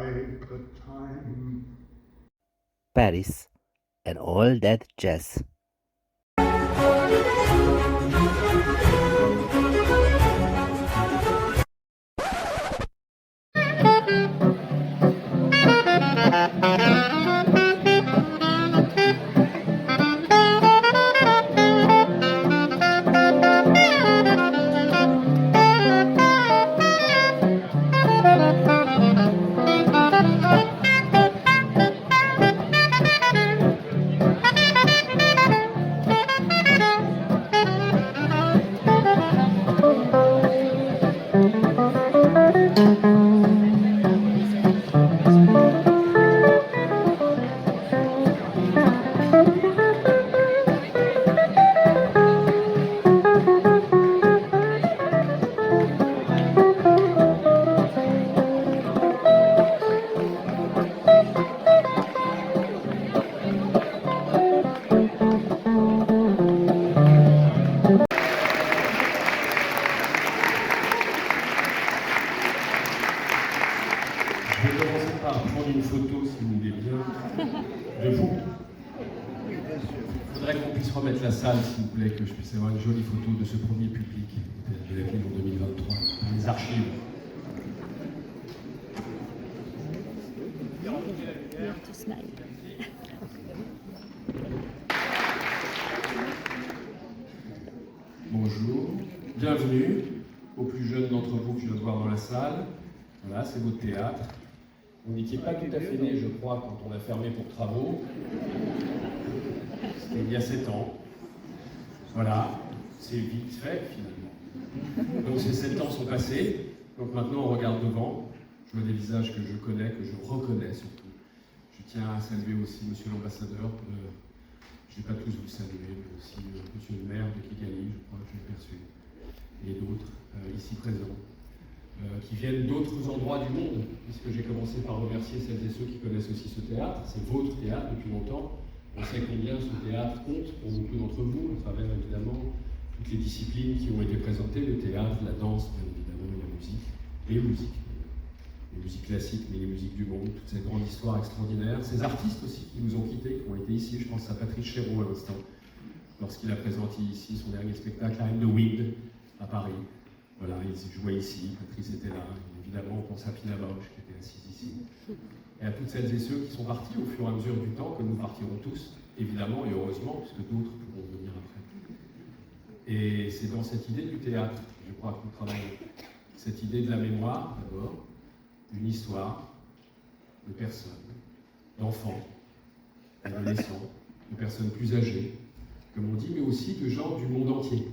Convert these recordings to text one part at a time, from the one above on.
by the time. Paris and all that jazz. Je vais commencer par prendre une photo, si vous voulez bien, de vous. Il faudrait qu'on puisse remettre la salle, s'il vous plaît, que je puisse avoir une jolie photo de ce premier public de la ville en 2023, les archives. Bonjour, bienvenue aux plus jeunes d'entre vous que je viens de voir dans la salle. Voilà, c'est votre théâtre. Vous n'étiez pas tout à fait né, je crois, quand on a fermé pour travaux. C'était il y a 7 ans. Voilà, c'est vite fait, finalement. Donc ces 7 ans sont passés. Donc maintenant, on regarde devant. Je vois des visages que je connais, que je reconnais surtout. Je tiens à saluer aussi Monsieur l'ambassadeur. Je ne vais pas tous vous saluer, mais aussi Monsieur le maire de Kigali, je crois que je l'ai perçu, et d'autres ici présents. Qui viennent d'autres endroits du monde, puisque j'ai commencé par remercier celles et ceux qui connaissent aussi ce théâtre. C'est votre théâtre depuis longtemps. On sait combien ce théâtre compte pour beaucoup d'entre vous, à travers évidemment toutes les disciplines qui ont été présentées, le théâtre, la danse, bien évidemment, et la musique, les musiques classiques, mais les musiques du monde, toute cette grande histoire extraordinaire. Ces artistes aussi qui nous ont quittés, qui ont été ici, je pense à Patrice Chéreau à l'instant, lorsqu'il a présenté ici son dernier spectacle, I'm the Wind, à Paris. Voilà, il jouait ici, Patrice était là, évidemment on pense à Pina Bausch qui était assise ici. Et à toutes celles et ceux qui sont partis au fur et à mesure du temps, que nous partirons tous, évidemment et heureusement, puisque d'autres pourront venir après. Et c'est dans cette idée du théâtre, je crois, que nous travaillons. Cette idée de la mémoire, d'abord, d'une histoire, de personnes, d'enfants, d'adolescents, de personnes plus âgées, comme on dit, mais aussi de gens du monde entier.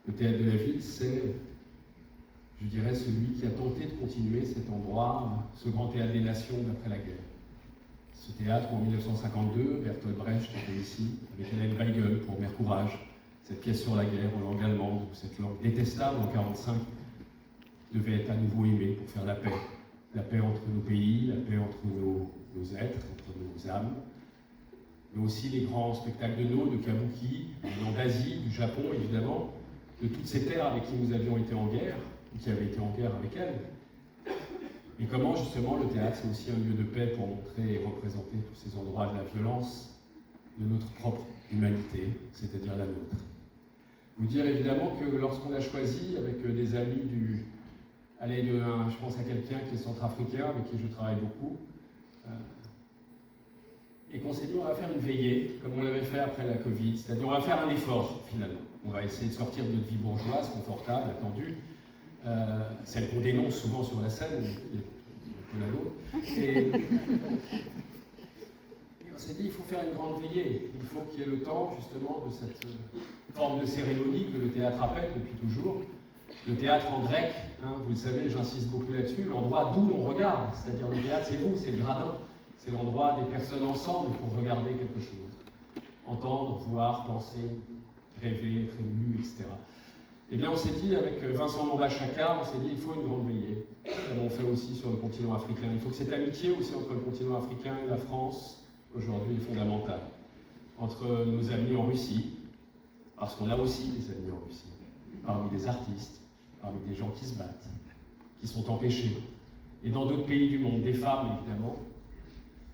Le théâtre de la ville, c'est, je dirais, celui qui a tenté de continuer cet endroit, ce grand théâtre des nations d'après la guerre. Ce théâtre où en 1952, Bertolt Brecht était ici, avec Hélène Weigel pour Mère Courage, cette pièce sur la guerre en langue allemande, où cette langue détestable en 1945 devait être à nouveau aimée pour faire la paix entre nos pays, la paix entre nos êtres, entre nos âmes, mais aussi les grands spectacles de No, de Kabuki, venant d'Asie, du Japon évidemment, de toutes ces terres avec qui nous avions été en guerre, ou qui avaient été en guerre avec elles. Et comment justement le théâtre c'est aussi un lieu de paix pour montrer et représenter tous ces endroits de la violence de notre propre humanité, c'est-à-dire la nôtre. Vous dire évidemment que lorsqu'on a choisi avec des amis je pense à quelqu'un qui est centrafricain, avec qui je travaille beaucoup, et qu'on s'est dit on va faire une veillée, comme on l'avait fait après la Covid, c'est-à-dire on va faire un effort finalement. On va essayer de sortir de notre vie bourgeoise, confortable, attendue, celle qu'on dénonce souvent sur la scène, qui est la nôtre. Et on s'est dit il faut faire une grande veillée, il faut qu'il y ait le temps justement de cette forme de cérémonie que le théâtre appelle depuis toujours. Le théâtre en grec, vous le savez, j'insiste beaucoup là-dessus, l'endroit d'où l'on regarde, c'est-à-dire le théâtre c'est vous, c'est le gradin, c'est l'endroit des personnes ensemble pour regarder quelque chose, entendre, voir, penser, rêver, être ému, etc. Eh bien on s'est dit avec Vincent Mamba-Chaka, on s'est dit il faut une grande veillée, comme on fait aussi sur le continent africain. Il faut que cette amitié aussi entre le continent africain et la France, aujourd'hui, est fondamentale. Entre nos amis en Russie, parce qu'on a aussi des amis en Russie, parmi des artistes, parmi des gens qui se battent, qui sont empêchés, et dans d'autres pays du monde, des femmes évidemment.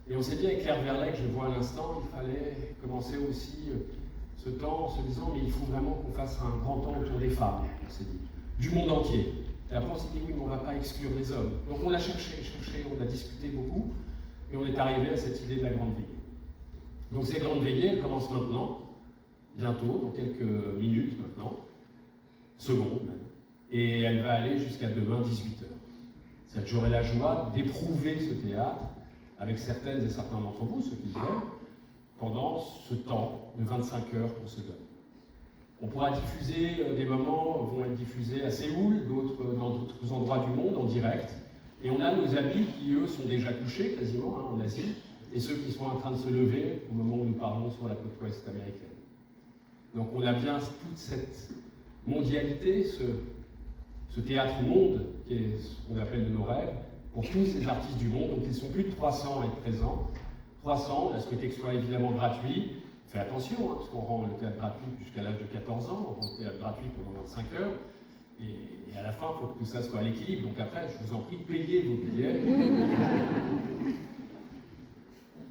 Et on s'est dit avec Claire Verlet, que je vois à l'instant, il fallait commencer aussi ce temps en se disant mais il faut vraiment qu'on fasse un grand temps autour des femmes, on s'est dit, du monde entier. Et après on s'est dit oui mais on ne va pas exclure les hommes. Donc on a cherché, on a discuté beaucoup, et on est arrivé à cette idée de la grande veillée. Donc ces grandes veillées, elles commencent maintenant, bientôt, dans quelques minutes maintenant, secondes même, et elle va aller jusqu'à demain 18h. J'aurai la joie d'éprouver ce théâtre avec certaines et certains d'entre vous, ceux qui viennent, pendant ce temps de 25 heures qu'on se donne. On pourra diffuser, des moments vont être diffusés à Séoul, d'autres dans d'autres endroits du monde en direct, et on a nos amis qui, eux, sont déjà couchés quasiment en Asie, et ceux qui sont en train de se lever au moment où nous parlons sur la côte ouest américaine. Donc on a bien toute cette mondialité, ce théâtre-monde, qui est ce qu'on appelle de nos rêves, pour tous ces artistes du monde. Donc ils sont plus de 300 à être présents. 300, on a souhaité que ce soit évidemment gratuit. Faites attention, hein, parce qu'on rend le théâtre gratuit jusqu'à l'âge de 14 ans, on rend le théâtre gratuit pendant 25 heures. Et à la fin, il faut que tout ça soit à l'équilibre. Donc après, je vous en prie, payez vos billets.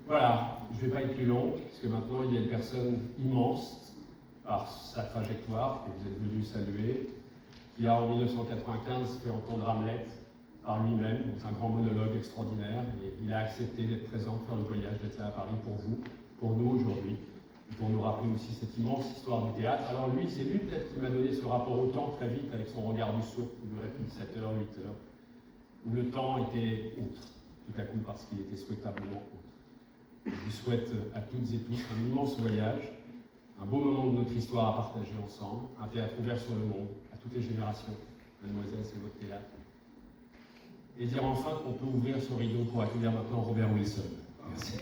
Voilà, je ne vais pas être plus long, parce que maintenant, il y a une personne immense, par sa trajectoire, que vous êtes venu saluer, qui a, en 1995, fait entendre Hamlet par lui-même. C'est un grand monologue extraordinaire. Et il a accepté d'être présent, de faire le voyage, d'être là à Paris pour vous, pour nous aujourd'hui, et pour nous rappeler aussi cette immense histoire du théâtre. Alors lui, c'est lui peut-être qui m'a donné ce rapport au temps très vite, avec son regard du sourd, qui durait plus de 7 heures, 8 heures, où le temps était autre, tout à coup, parce qu'il était souhaitablement autre. Je vous souhaite à toutes et tous un immense voyage, un beau moment de notre histoire à partager ensemble, un théâtre ouvert sur le monde, à toutes les générations. Mademoiselle, c'est votre théâtre. Et dire enfin qu'on peut ouvrir ce rideau pour accueillir maintenant Robert Wilson. Merci.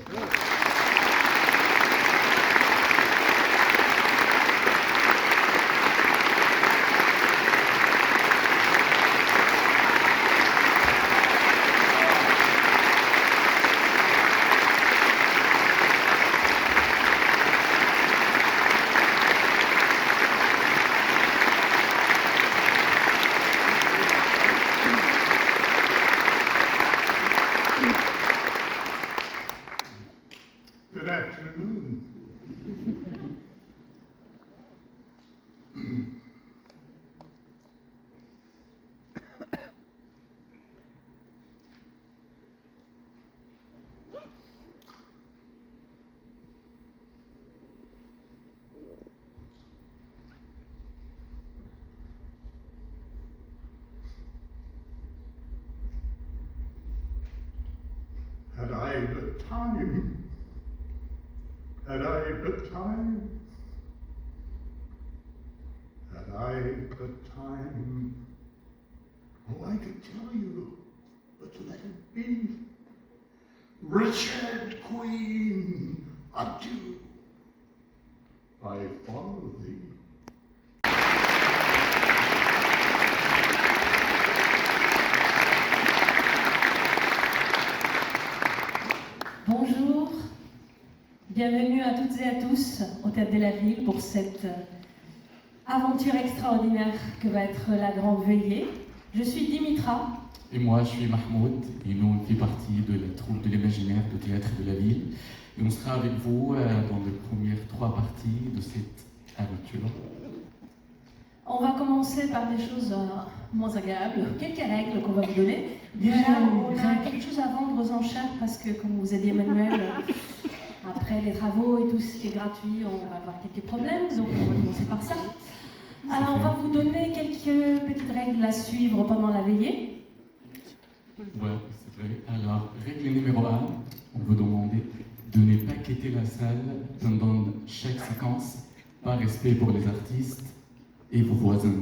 Good afternoon. Had I but time, had I but time, had I but time, oh, I could tell you, but let it be. Richard Queen, adieu, I follow thee. Bonjour, bienvenue à toutes et à tous au Théâtre de la Ville pour cette aventure extraordinaire que va être la Grande Veillée. Je suis Dimitra. Et moi, je suis Mahmoud, et nous, on fait partie de la troupe de l'imaginaire du Théâtre de la Ville. Et on sera avec vous dans les premières 3 parties de cette aventure. On va commencer par des choses moins agréables, quelques règles qu'on va vous donner. Déjà, on a quelque chose à vendre aux enchères parce que, comme vous a dit Emmanuel, après les travaux et tout ce qui est gratuit, on va avoir quelques problèmes, donc on va commencer par ça. Alors, on va vous donner quelques petites règles à suivre pendant la veillée. Ouais, c'est vrai. Alors, règle numéro 1, on vous demande de ne pas quitter la salle pendant chaque séquence, par respect pour les artistes et vos voisins.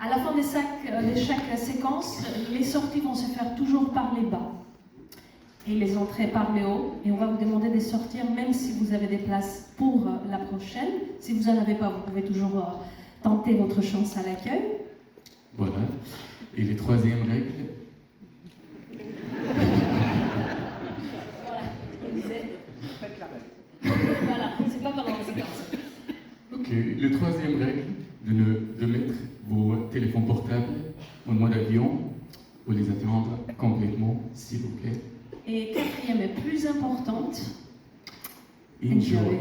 À la fin de chaque séquence, les sorties vont se faire toujours par les bas et les entrées par le haut. Et on va vous demander de sortir même si vous avez des places pour la prochaine. Si vous n'en avez pas, vous pouvez toujours tenter votre chance à l'accueil. Voilà. Et les 3e règle. Voilà, c'est pas pendant la séquence. Ok, le 3e règle, de mettre vos téléphones portables en mode avion pour les attendre détendre complètement, s'il vous plaît. Et quatrième et plus importante, Enjoy.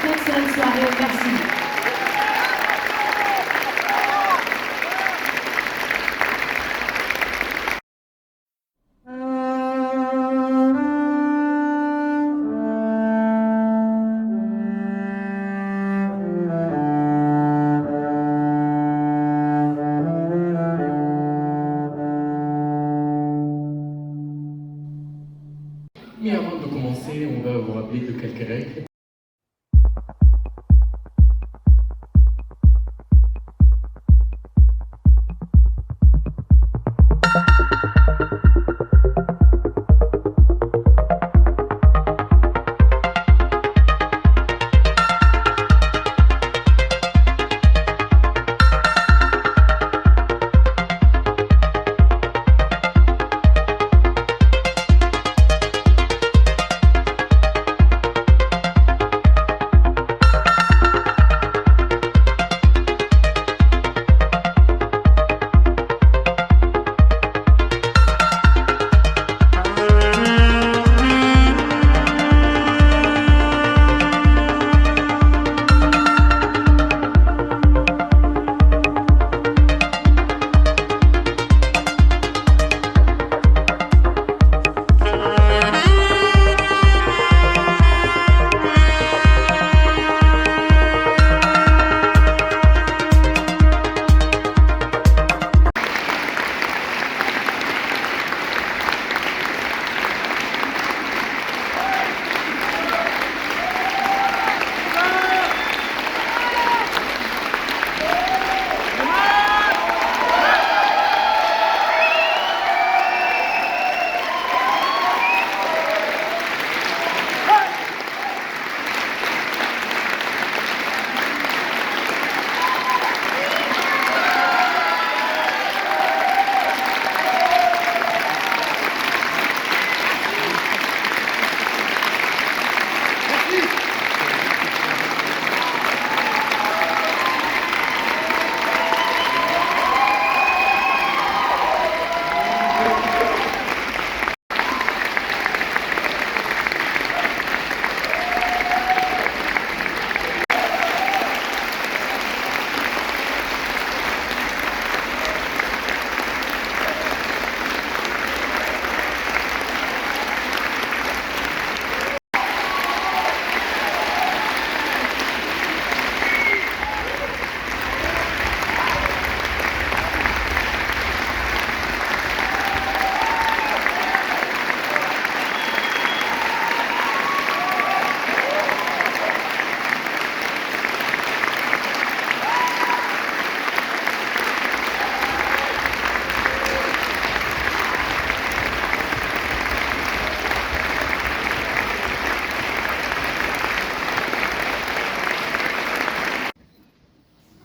Excellente soirée, merci. Mais avant de commencer, on va vous rappeler de quelques règles.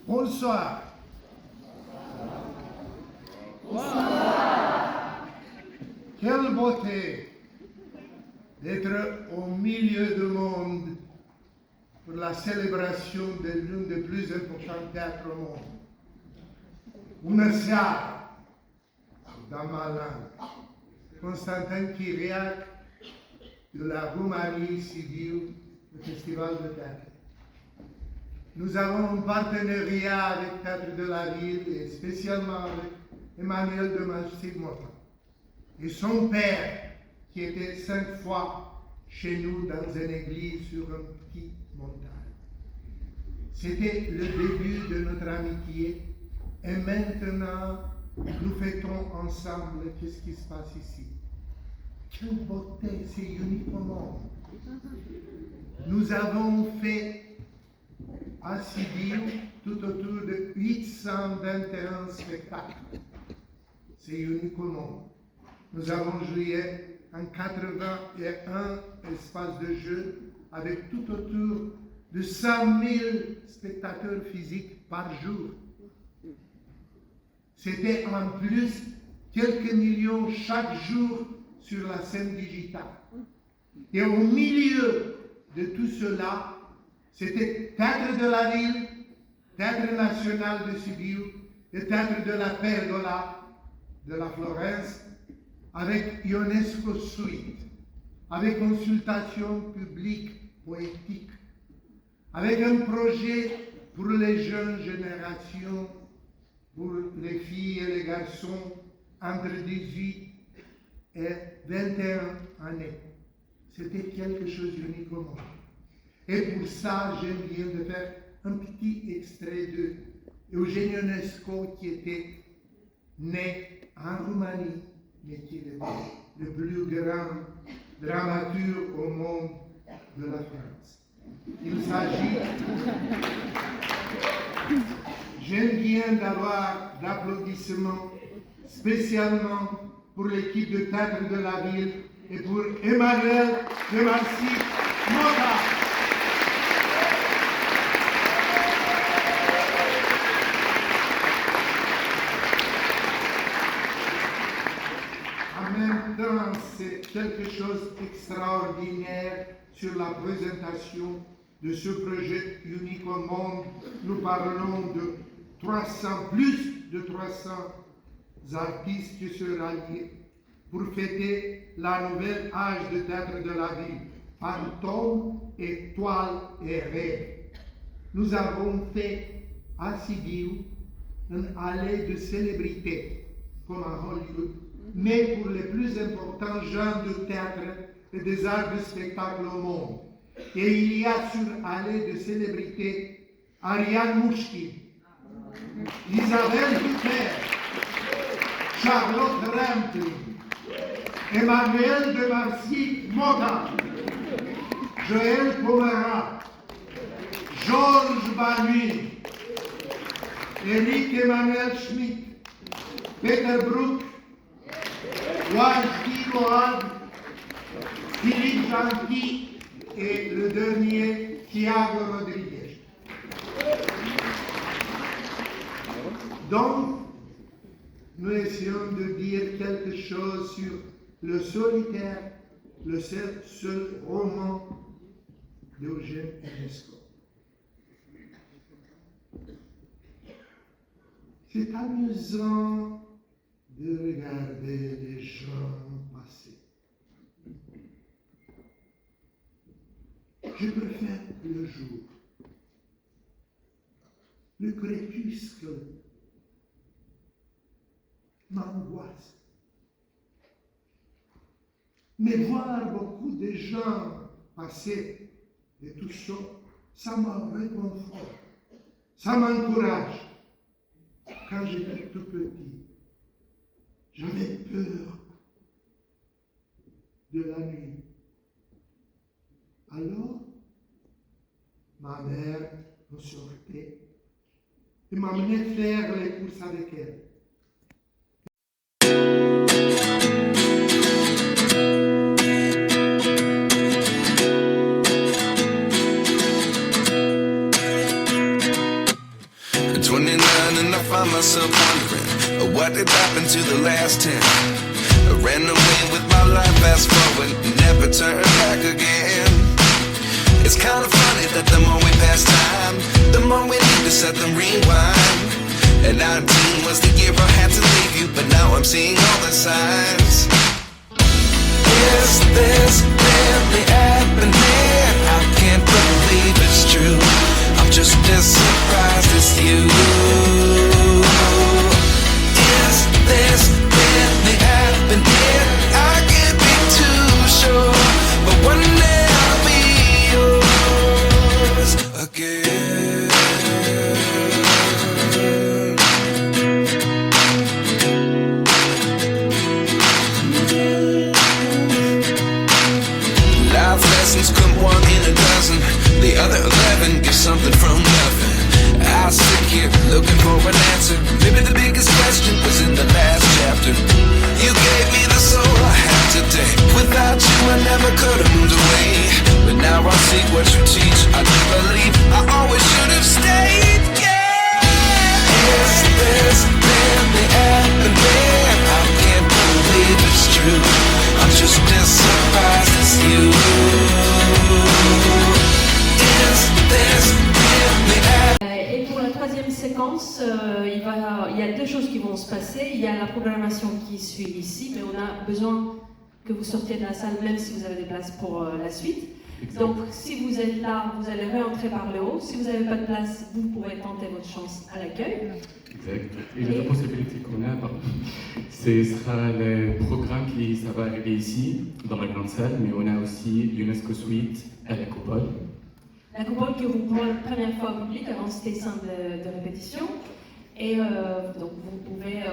Bonsoir. Quelle beauté d'être au milieu du monde pour la célébration de l'un des plus importants théâtres au monde. Bună seara, dans ma langue, Constantin Chiriac de la Roumanie Sibiu, le Festival de Théâtre. Nous avons un partenariat avec Théâtre de la Ville et spécialement avec Emmanuel de Marcy-Motin et son père qui était 5 fois chez nous dans une église sur une petite montagne. C'était le début de notre amitié et maintenant nous fêtons ensemble qu'est-ce qui se passe ici. Quelle beauté, c'est unique au monde. Nous avons fait à Sibiu tout autour de 821 spectacles. C'est unique au monde. Nous avons joué en 81 espaces de jeu avec tout autour de 100 000 spectateurs physiques par jour. C'était en plus quelques millions chaque jour sur la scène digitale. Et au milieu de tout cela, c'était Théâtre de la Ville, Théâtre national de Sibiu et Théâtre de la Pergola de la Florence, avec Ionesco Suite, avec consultation publique poétique, avec un projet pour les jeunes générations, pour les filles et les garçons entre 18 et 21 années. C'était quelque chose d'unique au monde. Et pour ça, j'aime bien de faire un petit extrait de Eugène Ionesco qui était né en Roumanie, mais qui est le plus grand dramaturge au monde de la France. Il s'agit, j'aime bien d'avoir d'applaudissements spécialement pour l'équipe de Théâtre de la Ville et pour Emmanuel de Marcy-Motin. En même temps, c'est quelque chose d'extraordinaire sur la présentation de ce projet unique au monde. Nous parlons de plus de 300 artistes qui se rallient pour fêter la nouvelle âge de Théâtre de la Ville, fantômes, étoiles et rêves. Nous avons fait à Sibiu une allée de célébrités, comme à Hollywood, mais pour les plus importants genres de théâtre et des arts de spectacle au monde. Et il y a sur allée de célébrités Ariane Mouchkine, Isabelle Huppert, Charlotte Rampling, Emmanuel de Marcy-Motin, Joël Pomerat, Georges Banuy, Éric Emmanuel Schmitt, Peter Brook, Wajdi Moad, Philippe Gentil et le dernier, Thiago Rodriguez. Donc, nous essayons de dire quelque chose sur le solitaire, le seul roman d'Eugène Ionesco. C'est amusant de regarder les gens passer. Je préfère le jour, le crépuscule m'angoisse. Mais voir beaucoup de gens passer de tout ça, ça me réconforte, ça m'encourage. Quand j'étais tout petit, j'avais peur de la nuit. Alors, ma mère me sortait et m'amenait faire les courses avec elle. Find myself wondering what did happen to the last 10. I ran away with my life, fast forward, never turn back again. It's kind of funny that the more we pass time, the more we need to set them rewind. And 19 was the year I had to leave you, but now I'm seeing all the signs. Is this really happening? I can't believe it's true. I'm just as surprised as you. Is this really happening? I can't be too sure, but one day I'll be yours again. Life lessons come one in a dozen. The other 11 get something from nothing. I sit here looking for an answer. Maybe the biggest question was in the last chapter. You gave me the soul I have today. Without you I never could have moved away. But now I see what you teach. I do believe I always should have stayed. Yeah. Is this really happening? I can't believe it's true. I'm just as surprised as you. Is this really happening? Et pour la troisième séquence, il y a deux choses qui vont se passer. Il y a la programmation qui suit ici, mais on a besoin que vous sortiez de la salle, même si vous avez des places pour la suite. Donc, si vous êtes là, vous allez réentrer par le haut. Si vous n'avez pas de place, vous pourrez tenter votre chance à l'accueil. Exact. Et l'autre possibilité qu'on a, ce sera le programme qui ça va arriver ici, dans la grande salle, mais on a aussi l'UNESCO Suite à la Coupole. La coupole qui ouvre pour la première fois au public, avant c'était simple de répétition. Et donc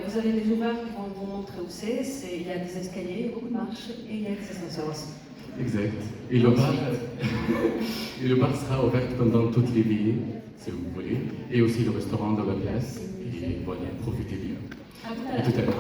vous avez les ouverts qui vont vous montrer où c'est. Il y a des escaliers, beaucoup de marches et il y a des ascenseurs aussi. Exact. Et le bar sera ouvert pendant toute les veillées, si vous voulez, et aussi le restaurant dans la place. Et voilà, profitez bien. À À tout à l'heure.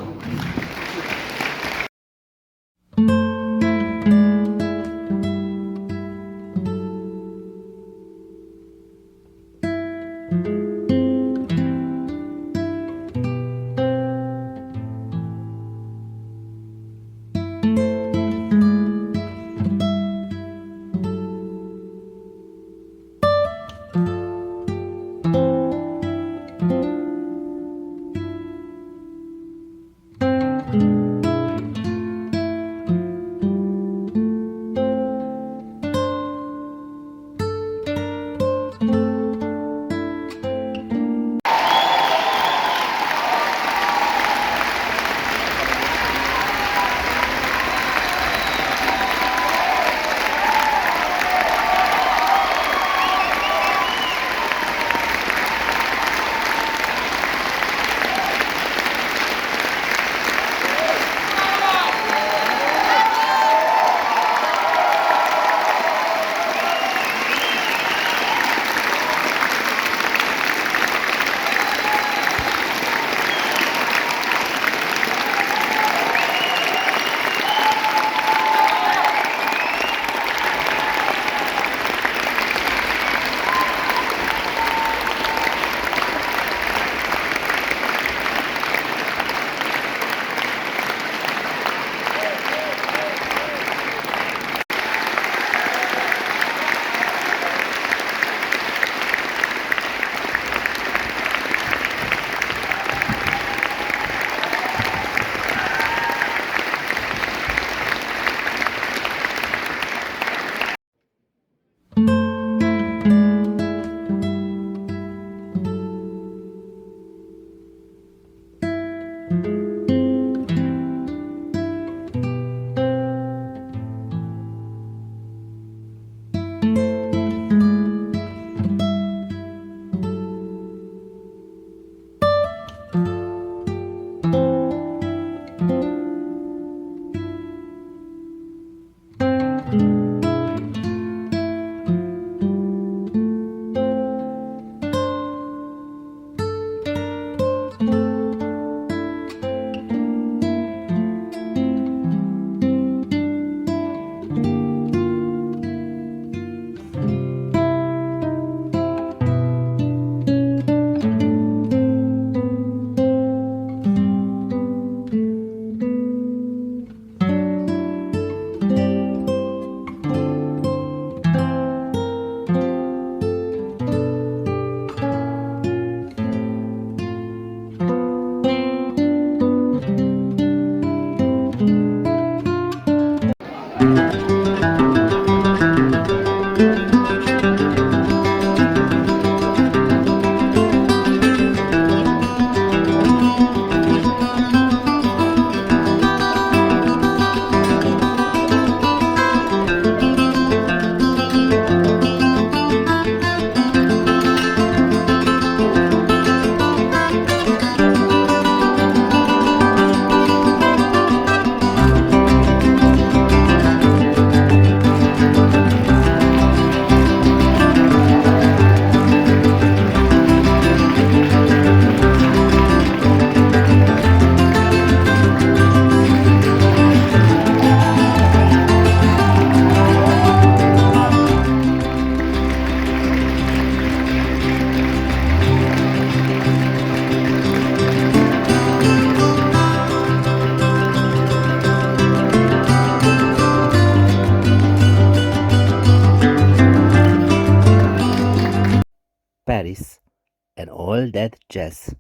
Paris, and all that jazz.